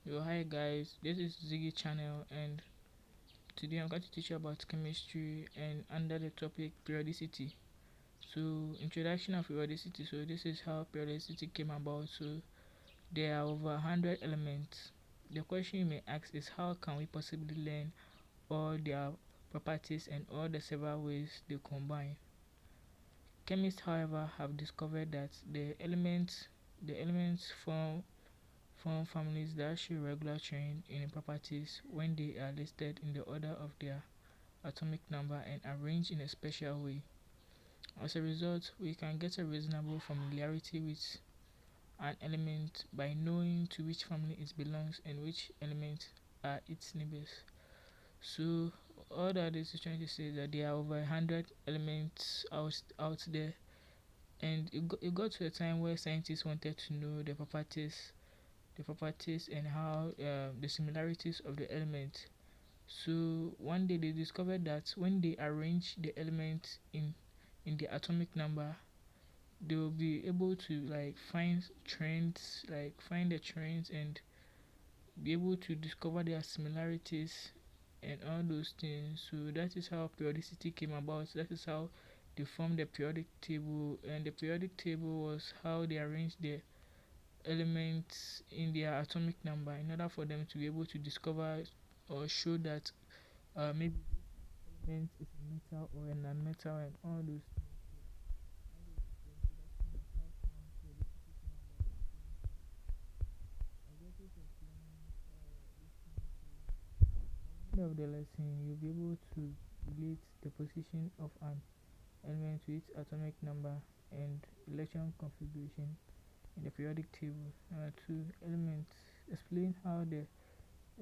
Yo, hi guys, this is Ziggy channel, and today I'm going to teach you about chemistry and under the topic periodicity. So, introduction of periodicity. So, this is how periodicity came about. So, there are over 100 elements. The question you may ask is how can we possibly learn all their properties and all the several ways they combine? Chemists, however, have discovered that the elements form families that show regular change in properties when they are listed in the order of their atomic number and arranged in a special way. As a result, we can get a reasonable familiarity with an element by knowing to which family it belongs and which elements are its neighbors. So, all that this is trying to say is that there are over 100 elements out there, and it got to a time where scientists wanted to know the properties and how the similarities of the elements. So one day they discovered that when they arrange the elements in the atomic number, they will be able to find trends, find the trends and be able to discover their similarities and all those things. So that is how periodicity came about. That is how they formed the periodic table, and the periodic table was how they arranged the elements in their atomic number in order for them to be able to discover or show that maybe element is a metal or a non-metal and all those things. End of the lesson, you'll be able to relate the position of an element to its atomic number and electron configuration in the periodic table. Two elements explain how the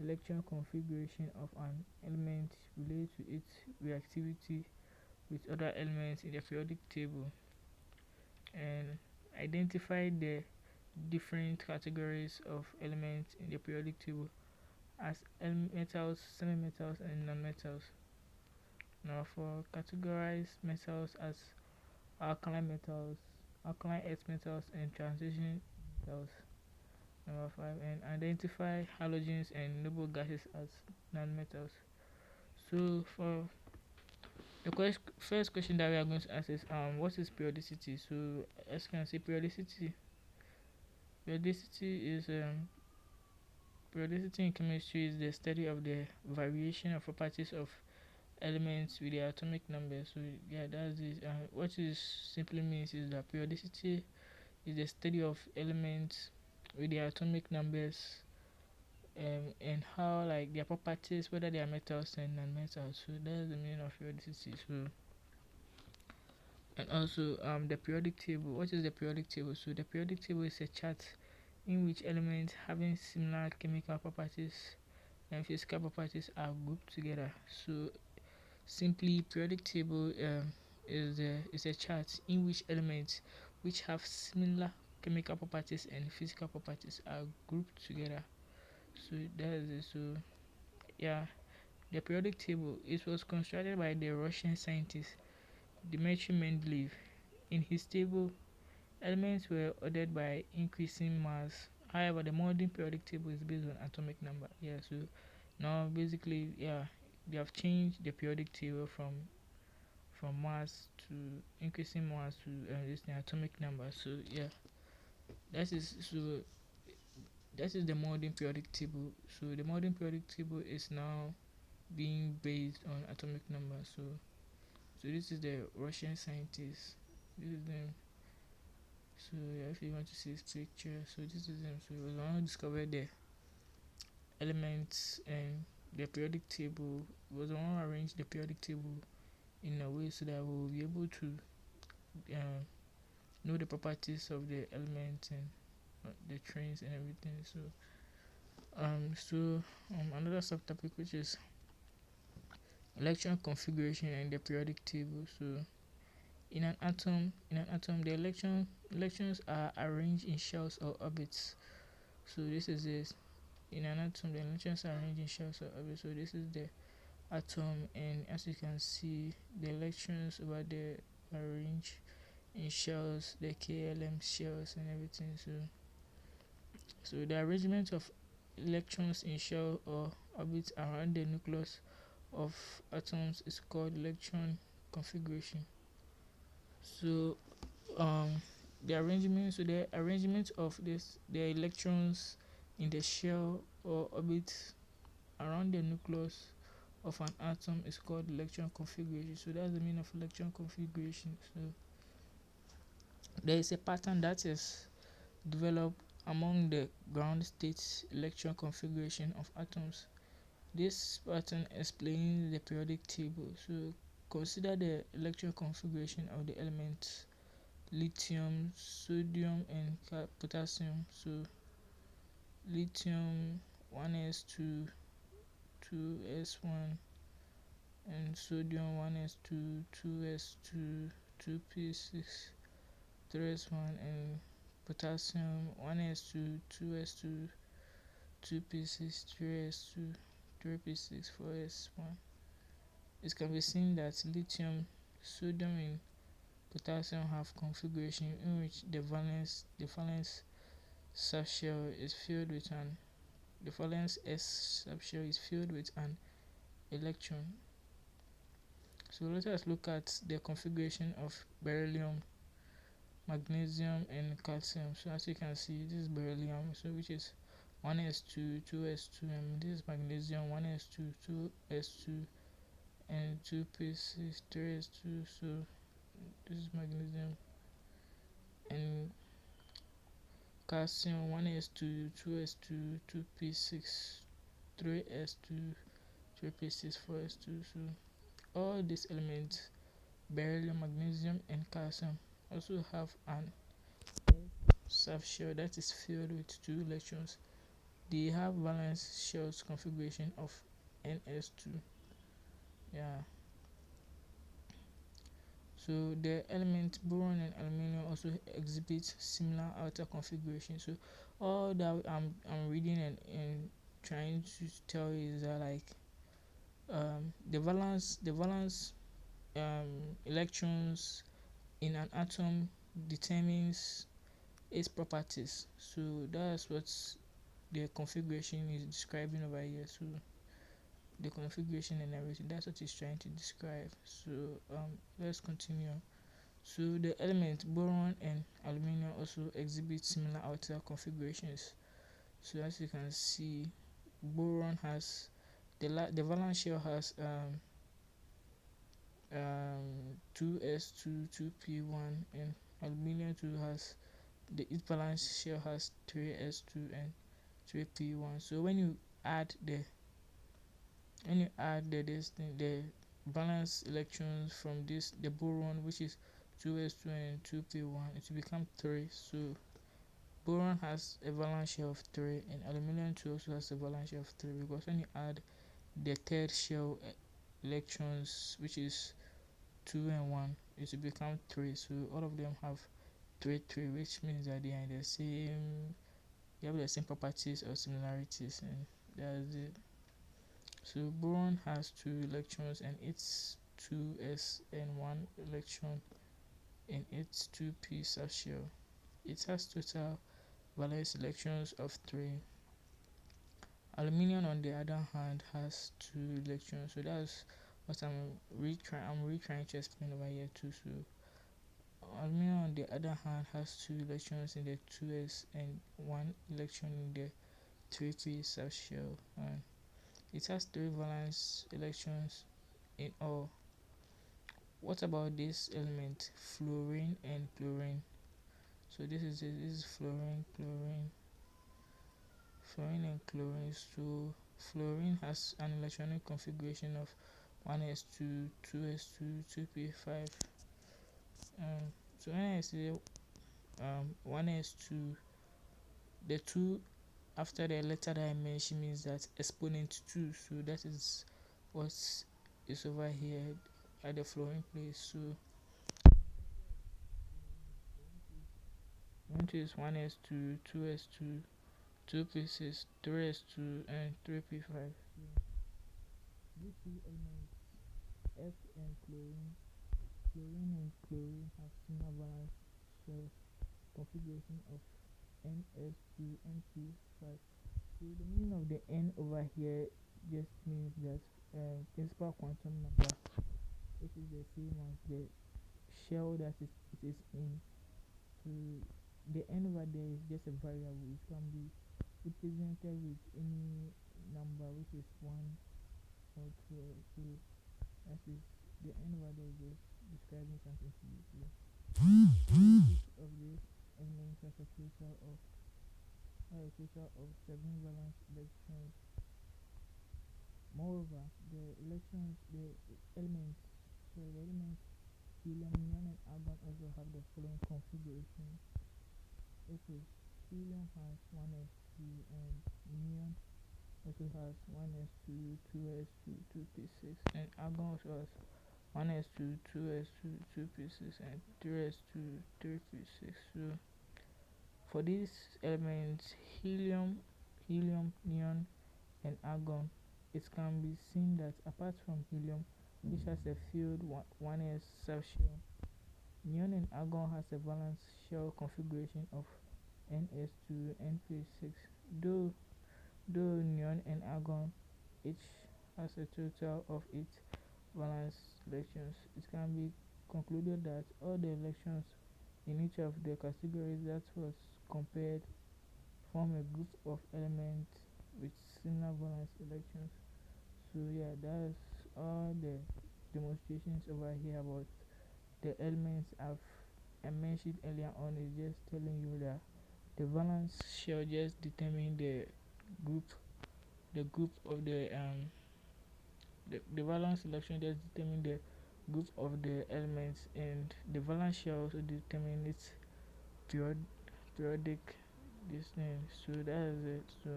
electron configuration of an element relates to its reactivity with other elements in the periodic table, and identify the different categories of elements in the periodic table as metals, semi-metals, and non-metals. Now, for categorize metals as alkaline metals, alkaline earth metals, and transition metals. Number 5, and identify halogens and noble gases as non-metals. So, for the first question that we are going to ask is what is periodicity? So, as you can see, periodicity is periodicity in chemistry is the study of the variation of properties of elements with their atomic number. So yeah, that's it. What it simply means is that periodicity is the study of elements with their atomic numbers, and how their properties, whether they are metals and non-metals. So that's the meaning of periodicity. So, and also the periodic table. What is the periodic table? So the periodic table is a chart in which elements having similar chemical properties and physical properties are grouped together. So simply, periodic table is a chart in which elements which have similar chemical properties and physical properties are grouped together. So that is it. So yeah, the periodic table, it was constructed by the Russian scientist Dmitry Mendeleev. In his table, elements were ordered by increasing mass. However, the modern periodic table is based on atomic number. Yeah, so now basically, yeah, they have changed the periodic table from mass to increasing mass to this atomic number. So yeah, that is so that is the modern periodic table. So the modern periodic table is now being based on atomic number. So this is the Russian scientist. This is them. So yeah, if you want to see this picture, so this is them. So it was one who discovered the elements and the periodic table. It was the one who arranged the periodic table in a way so that we'll be able to uh, know the properties of the elements and the trains and everything. So another subtopic, which is electron configuration and the periodic table. So in an atom, the electrons are arranged in shells or orbits. So this is this. In an atom, the electrons are arranged in shells or orbits. So this is the atom, and as you can see, the electrons over there are arranged in shells, the KLM shells and everything. So the arrangement of electrons in shell or orbit around the nucleus of atoms is called electron configuration. So um the arrangement of the electrons in the shell or orbit around the nucleus of an atom is called electron configuration. So that's the meaning of electron configuration. So there is a pattern that is developed among the ground state electron configuration of atoms. This pattern explains the periodic table. So consider the electron configuration of the elements lithium, sodium, and potassium. So lithium 1s2, 2s1, and sodium 1s2, 2s2, 2p6, 3s1, and potassium 1s2, 2s2, 2p6, 3s2, 3p6, 4s1. It can be seen that lithium, sodium, and potassium have configuration in which the valence subshell is filled with an the valence s subshell is filled with an electron. So let us look at the configuration of beryllium, magnesium, and calcium. So as you can see, this is beryllium, so which is 1s2, 2s2, and this is magnesium 1s2, 2s2, and 2p6, 3s2. So this is magnesium, and calcium 1s2, 2s2, 2p6, 3s2, 3p6, 4s2. So all these elements, beryllium, magnesium, and calcium, also have an subshell that is filled with two electrons. They have valence shells configuration of ns2. Yeah. So the element boron and aluminum also exhibit similar outer configuration. So all that I'm reading and trying to tell you is that, like, the valence electrons in an atom determines its properties. So that's what the configuration is describing over here. So the configuration and everything, that's what it's trying to describe. So let's continue. So the elements boron and aluminum also exhibit similar outer configurations. So as you can see, boron has the valence shell has 2s2, 2p1, and aluminum 2 has its valence shell has 3s2 and 3p1. So when you add the valence electrons from the boron, which is 2s2 and 2p1, it will become 3. So boron has a valence shell of 3, and aluminum 2 also has a valence shell of 3, because when you add the third shell electrons, which is 2 and 1, it will become 3. So all of them have 3 3, which means that they are in the same they have the same properties or similarities, and that's it. So boron has 2 electrons and its 2s and 1 electron in its 2p subshell. It has total valence electrons of 3. Aluminum, on the other hand, has 2 electrons. So that's what I'm really trying to explain over here too. So aluminum, on the other hand, has 2 electrons in the 2s and 1 electron in the 3p subshell, and it has 3 valence electrons in all. What about this element, fluorine and chlorine? So this is fluorine, and chlorine. So fluorine has an electronic configuration of 1s2, 2s2, 2p5. So when I say 1s2, the 2 after the letter that I mentioned means that exponent 2. So that is what is over here at the fluorine place. So 1s2, 2s2, 2p6, 3s2, and 3p5. These two elements, F and chlorine have similar valence shell configuration of ns2, np5. So the meaning of the n over here just means that principal quantum number, which is the same as the shell that it is in. So the n over there is just a variable. It can be represented with any number, which is 1 or 2 or 2. That is, the n over there is just describing something to you. So each of these elements has a total of 7 valence electrons. Moreover, the elements, helium, neon, and argon also have the following configuration, which is helium has 1s2 and neon also has 1s2, 2s2, 2p6, and argon also has 1s2, 2s2, 2p6, and 3s2, 3p6. So for these elements, helium, neon, and argon, it can be seen that apart from helium, which has a filled 1s subshell, neon and argon has a valence shell configuration of ns2, np6. Though neon and argon each has a total of 8 valence electrons, it can be concluded that all the electrons in each of the categories that was compared form a group of elements with similar valence electrons. So yeah, that's all the demonstrations over here about the elements I mentioned earlier on. Is just telling you that the valence shall just determine group the group of the valence selection just determine the group of the elements, and the valence shall also determine its period, periodic this thing. So that is it. So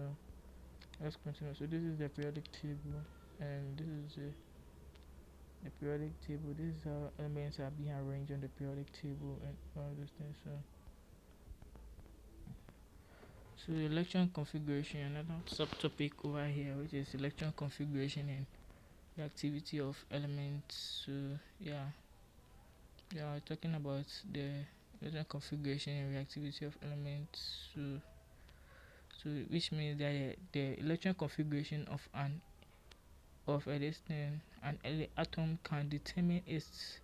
let's continue. So this is the periodic table, and this is the periodic table. This is how elements are being arranged on the periodic table and all those things. So electron configuration, another subtopic over here, which is electron configuration and the activity of elements. So yeah, we are talking about the electron configuration and reactivity of elements. So which means that the electron configuration of an atom can determine its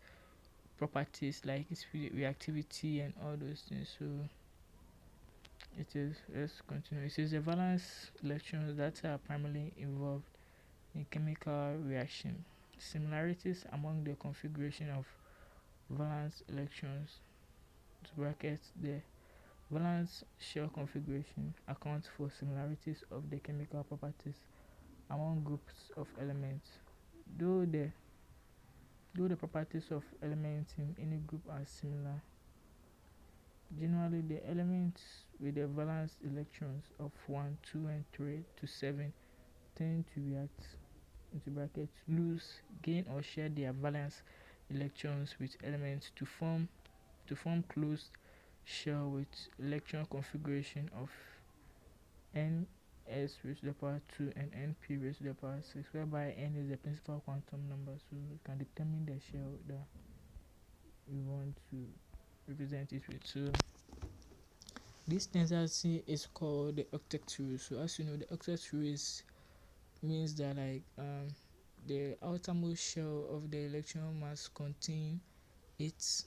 properties like its reactivity and all those things. So let's continue. It is the valence electrons that are primarily involved in chemical reaction. Similarities among the configuration of valence electrons, to bracket the valence shell configuration, accounts for similarities of the chemical properties among groups of elements. Though the properties of elements in any group are similar, generally the elements with the valence electrons of 1, 2, and 3 to 7 tend to react, into brackets, lose, gain, or share their valence electrons with elements to form closed shell with electron configuration of ns raised to the power 2 and np raised to the power 6, whereby n is the principal quantum number, so we can determine the shell that we want to represent it with. So this tendency is called the octet rule. So as you know, the octet rule means that the outermost shell of the electron must contain 8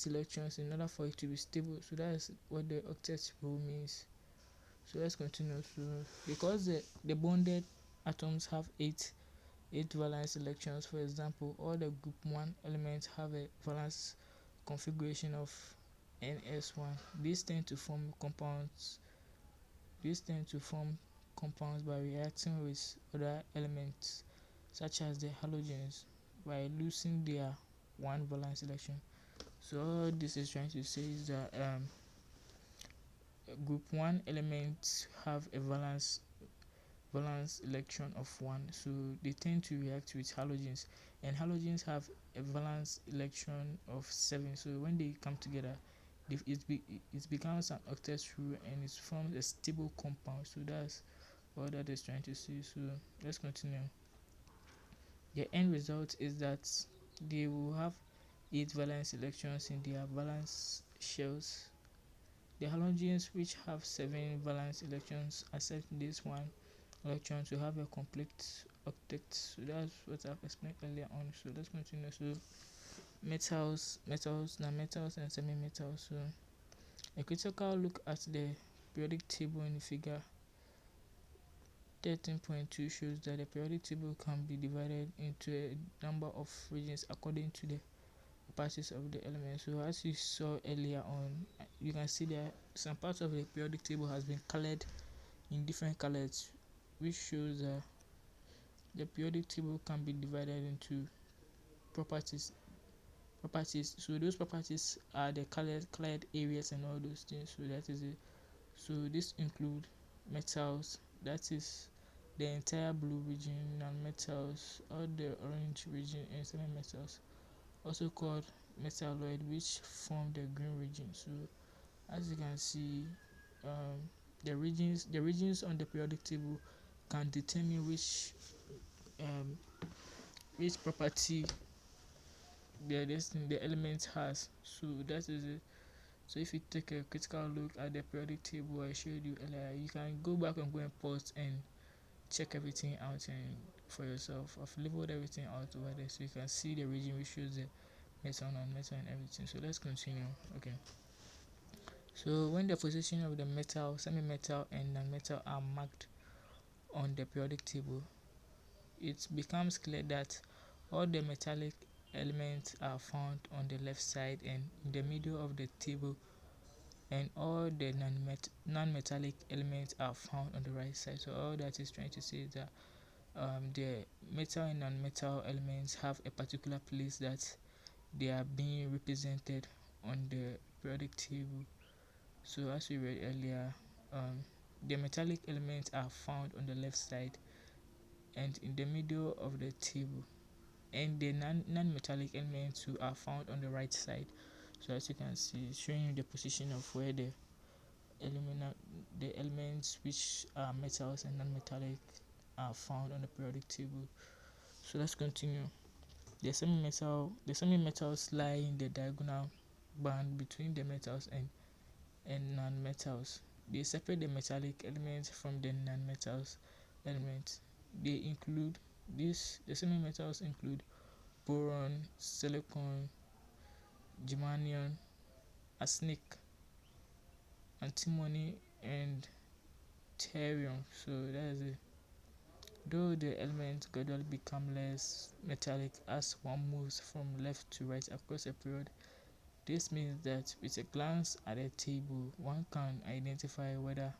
electrons in order for it to be stable. So that's what the octet rule means. So let's continue. So because the bonded atoms have 8 valence electrons, for example, all the group 1 elements have a valence configuration of ns1. These tend to form compounds by reacting with other elements such as the halogens by losing their 1 valence electron. So all this is trying to say is that group 1 elements have a valence electron of 1, so they tend to react with halogens, and halogens have a valence electron of 7. So when they come together, it becomes an octet rule and it forms a stable compound. So that's what that is trying to say. So let's continue. The end result is that they will have 8 valence electrons in their valence shells. The halogens, which have 7 valence electrons, accept this one electron to have a complete octet. So that's what I've explained earlier on. So let's continue. So metals, and semi-metals. So a critical look at the periodic table in the figure 13.2 shows that the periodic table can be divided into a number of regions according to the properties of the elements. So as you saw earlier on, you can see that some parts of the periodic table has been colored in different colors, which shows that the periodic table can be divided into properties. So those properties are the colored areas and all those things. So that is it. So this include metals, that is the entire blue region, and metals, all the orange region, and semi-metals, also called metalloid, which form the green region. So as you can see, um, the regions on the periodic table can determine um, which property the element has. So that is it. So if you take a critical look at the periodic table I showed you earlier, you can go back and pause and check everything out and for yourself. I've labeled everything out over there so you can see the region which shows the metal, non-metal, and everything. So let's continue. Okay. So when the position of the metal, semi-metal, and non-metal are marked on the periodic table, it becomes clear that all the metallic elements are found on the left side and in the middle of the table, and all the non-metallic elements are found on the right side. So all that is trying to say is that the metal and non-metal elements have a particular place that they are being represented on the periodic table. So as we read earlier, the metallic elements are found on the left side and in the middle of the table, and the non-metallic elements too are found on the right side. So as you can see, showing you the position of where the elements which are metals and non-metallic are found on the periodic table. So let's continue. The semi-metals lie in the diagonal band between the metals and non-metals. They separate the metallic elements from the non-metals elements. They include the semi-metals include boron, silicon, germanium, arsenic, antimony, and thorium. So that is it. Though the elements gradually become less metallic as one moves from left to right across a period, this means that with a glance at the table, one can identify whether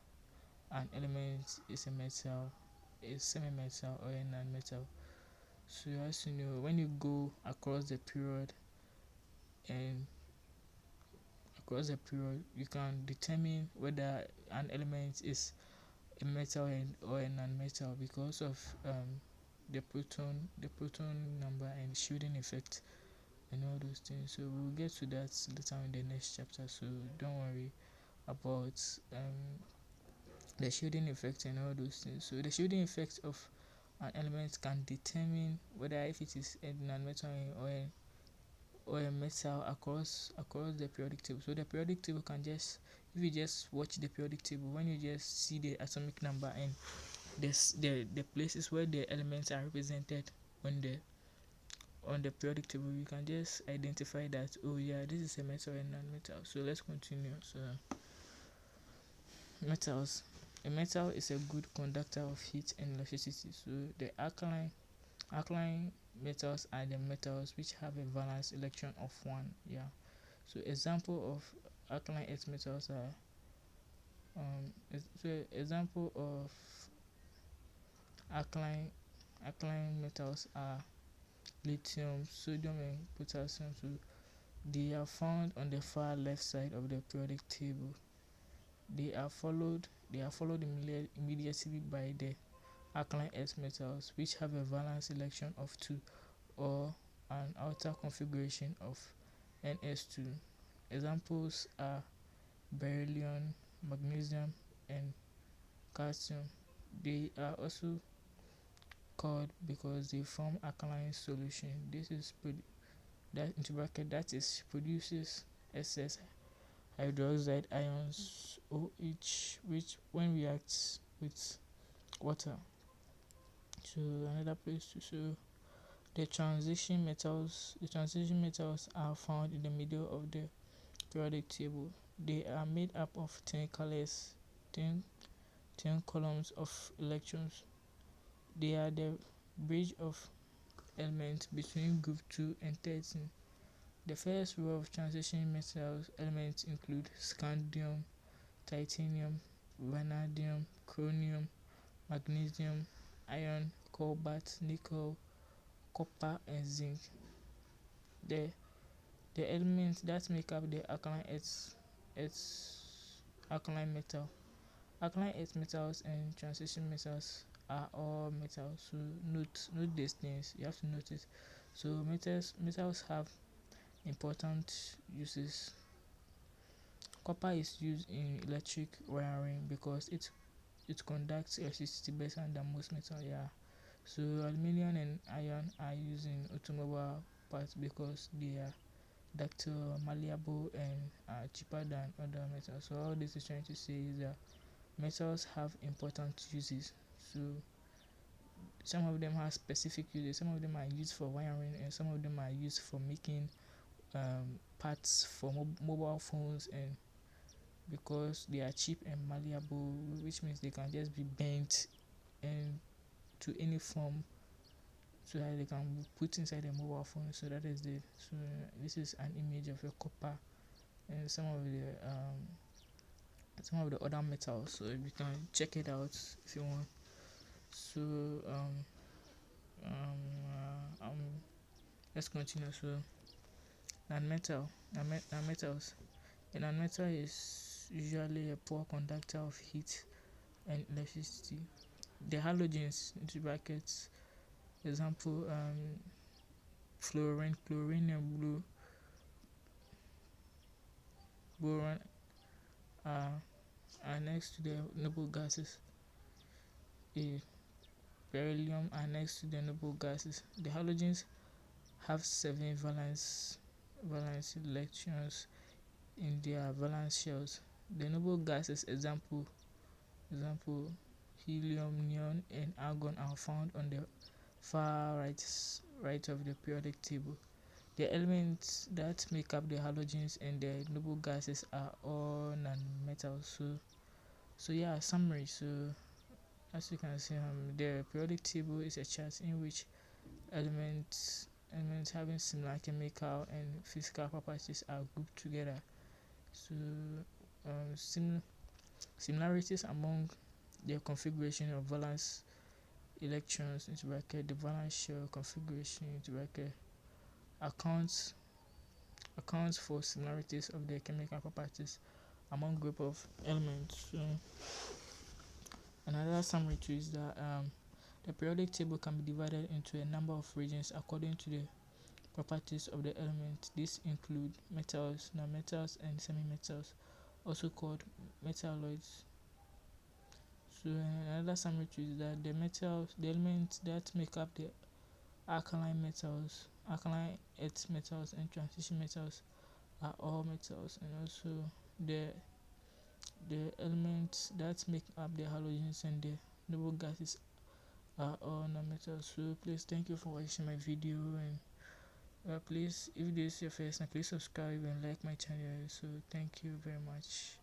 an element is a metal, a semi-metal, or a non-metal. So as you know, when you go and you can determine whether an element is a metal or a non-metal because of the proton number and shielding effect and all those things. So we'll get to that later in the next chapter. So don't worry about the shielding effect and all those things. So the shielding effect of an element can determine whether if it is a non-metal or a metal across the periodic table. So the periodic table can just, if you just watch the periodic table, when you just see the atomic number and the places where the elements are represented on the periodic table, you can just identify that, oh yeah, this is a metal and non-metal. So let's continue. So metals. A metal is a good conductor of heat and electricity. So the alkaline metals are the metals which have a valence electron of 1. Yeah. So example of alkaline earth metals are example of alkaline metals are lithium, sodium, and potassium. So they are found on the far left side of the periodic table. They are followed immediately by the alkaline earth metals, which have a valence electron of 2 or an outer configuration of Ns2. Examples are beryllium, magnesium, and calcium. They are also called because they form alkaline solution. This is that is produces excess hydroxide ions OH, which when reacts with water to another place too. So the transition metals are found in the middle of the periodic table. They are made up of thin, thin columns of electrons. They are the bridge of elements between group 2 and 13. The first row of transition metals elements include scandium, titanium, vanadium, chromium, magnesium, iron, cobalt, nickel, copper, and zinc. The the elements that make up the alkaline metal. Alkaline earth metals and transition metals are all metals. So note these things. You have to notice. So metals have important uses. Copper is used in electric wiring because it conducts electricity better than most metals. Yeah. So aluminium and iron are used in automobile parts because they are ductile, malleable, and are cheaper than other metals. So all this is trying to say is that metals have important uses. So some of them have specific uses. Some of them are used for wiring, and some of them are used for making parts for mobile phones, and because they are cheap and malleable, which means they can just be bent and to any form so that they can be put inside a mobile phone. So that is it. So this is an image of a copper and some of the other metals. So you can check it out if you want. So um, uh, um let's continue. So non-metals. A non-metal is usually a poor conductor of heat and electricity. The halogens into brackets example fluorine, chlorine, and boron are next to the noble gases. A beryllium are next to the noble gases. The halogens have 7 valence electrons in their valence shells. The noble gases example helium, neon, and argon are found on the far right of the periodic table. The elements that make up the halogens and the noble gases are all non-metals. So yeah, summary. So as you can see, the periodic table is a chart in which elements having similar chemical and physical properties are grouped together. So similarities among the configuration of valence electrons into bracket, the valence shell configuration into bracket accounts for similarities of the chemical properties among group of elements. So another summary too is that the periodic table can be divided into a number of regions according to the properties of the element. These include metals, nonmetals, and semi-metals, also called metalloids. So another summary too is that the elements that make up the alkaline earth metals, and transition metals are all metals, and also the elements that make up the halogens and the noble gases are all non-metals. So please, thank you for watching my video, and please, if this is your first time, please subscribe and like my channel. So thank you very much.